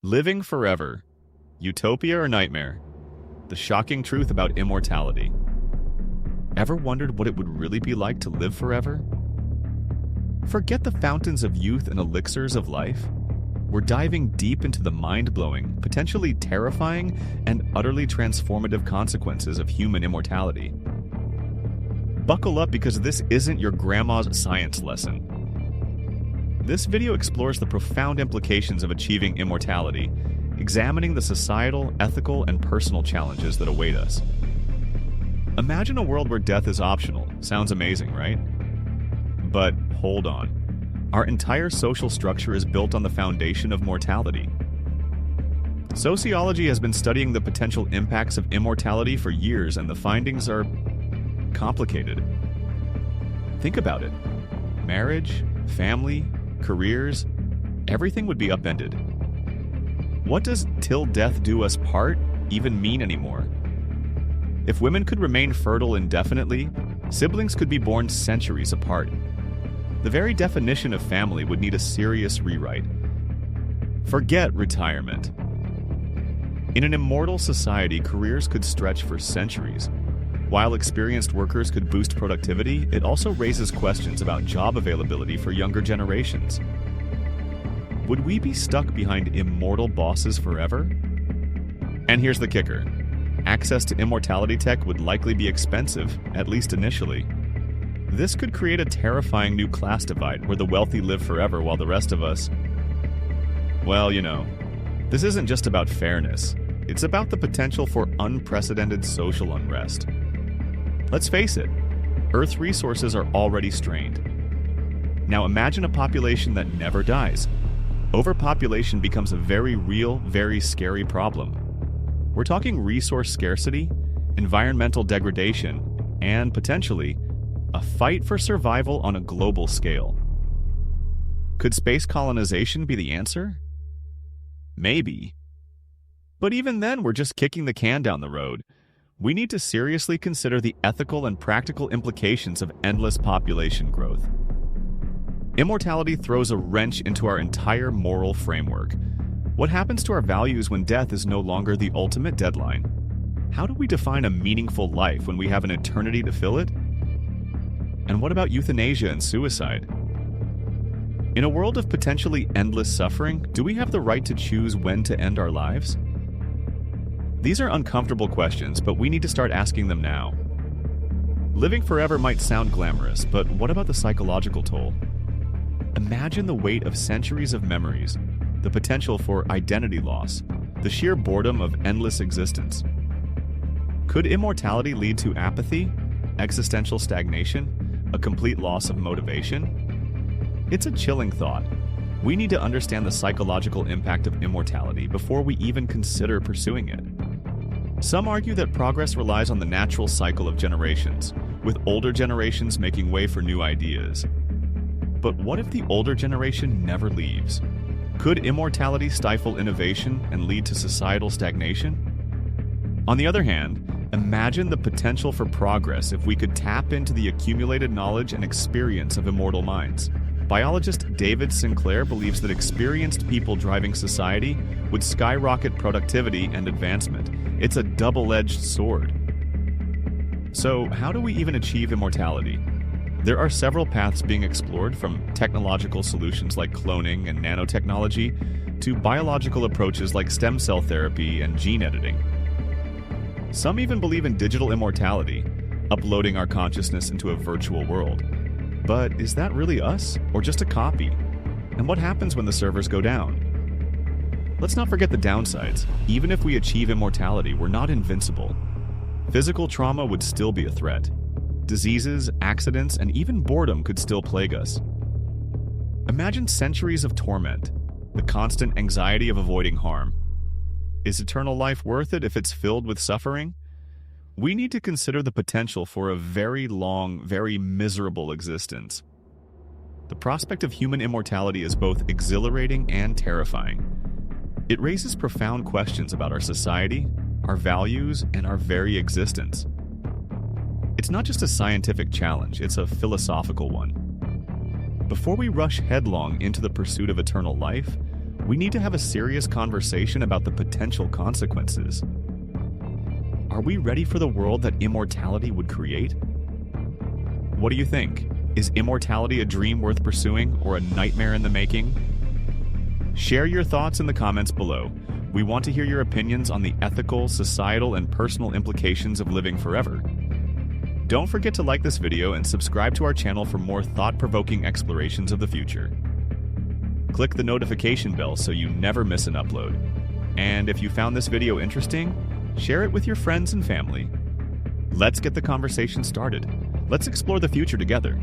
Living forever. Utopia or nightmare? The shocking truth about immortality. Ever wondered what it would really be like to live forever? Forget the fountains of youth and elixirs of life. We're diving deep into the mind-blowing, potentially terrifying, and utterly transformative consequences of human immortality. Buckle up because this isn't your grandma's science lesson. This video explores the profound implications of achieving immortality, examining the societal, ethical, and personal challenges that await us. Imagine a world where death is optional. Sounds amazing, right? But hold on. Our entire social structure is built on the foundation of mortality. Sociology has been studying the potential impacts of immortality for years, and the findings are complicated. Think about it. Marriage, family, careers, everything would be upended. What does "till death do us part" even mean anymore? If women could remain fertile indefinitely, siblings could be born centuries apart. The very definition of family would need a serious rewrite. Forget retirement. In an immortal society, careers could stretch for centuries. While experienced workers could boost productivity, it also raises questions about job availability for younger generations. Would we be stuck behind immortal bosses forever? And here's the kicker. Access to immortality tech would likely be expensive, at least initially. This could create a terrifying new class divide where the wealthy live forever while the rest of us... Well, this isn't just about fairness. It's about the potential for unprecedented social unrest. Let's face it, Earth's resources are already strained. Now imagine a population that never dies. Overpopulation becomes a very real, very scary problem. We're talking resource scarcity, environmental degradation, and potentially a fight for survival on a global scale. Could space colonization be the answer? Maybe. But even then, we're just kicking the can down the road. We need to seriously consider the ethical and practical implications of endless population growth. Immortality throws a wrench into our entire moral framework. What happens to our values when death is no longer the ultimate deadline? How do we define a meaningful life when we have an eternity to fill it? And what about euthanasia and suicide? In a world of potentially endless suffering, do we have the right to choose when to end our lives? These are uncomfortable questions, but we need to start asking them now. Living forever might sound glamorous, but what about the psychological toll? Imagine the weight of centuries of memories, the potential for identity loss, the sheer boredom of endless existence. Could immortality lead to apathy, existential stagnation, a complete loss of motivation? It's a chilling thought. We need to understand the psychological impact of immortality before we even consider pursuing it. Some argue that progress relies on the natural cycle of generations, with older generations making way for new ideas. But what if the older generation never leaves? Could immortality stifle innovation and lead to societal stagnation? On the other hand, imagine the potential for progress if we could tap into the accumulated knowledge and experience of immortal minds. Biologist David Sinclair believes that experienced people driving society would skyrocket productivity and advancement. It's a double-edged sword. So, how do we even achieve immortality? There are several paths being explored, from technological solutions like cloning and nanotechnology to biological approaches like stem cell therapy and gene editing. Some even believe in digital immortality, uploading our consciousness into a virtual world. But is that really us, or just a copy? And what happens when the servers go down? Let's not forget the downsides. Even if we achieve immortality, we're not invincible. Physical trauma would still be a threat. Diseases, accidents, and even boredom could still plague us. Imagine centuries of torment, the constant anxiety of avoiding harm. Is eternal life worth it if it's filled with suffering? We need to consider the potential for a very long, very miserable existence. The prospect of human immortality is both exhilarating and terrifying. It raises profound questions about our society, our values, and our very existence. It's not just a scientific challenge, it's a philosophical one. Before we rush headlong into the pursuit of eternal life, We need to have a serious conversation about the potential consequences. Are we ready for the world that immortality would create? What do you think? Is immortality a dream worth pursuing or a nightmare in the making? Share your thoughts in the comments below. We want to hear your opinions on the ethical, societal, and personal implications of living forever. Don't forget to like this video and subscribe to our channel for more thought-provoking explorations of the future. Click the notification bell so you never miss an upload. And if you found this video interesting, share it with your friends and family. Let's get the conversation started. Let's explore the future together.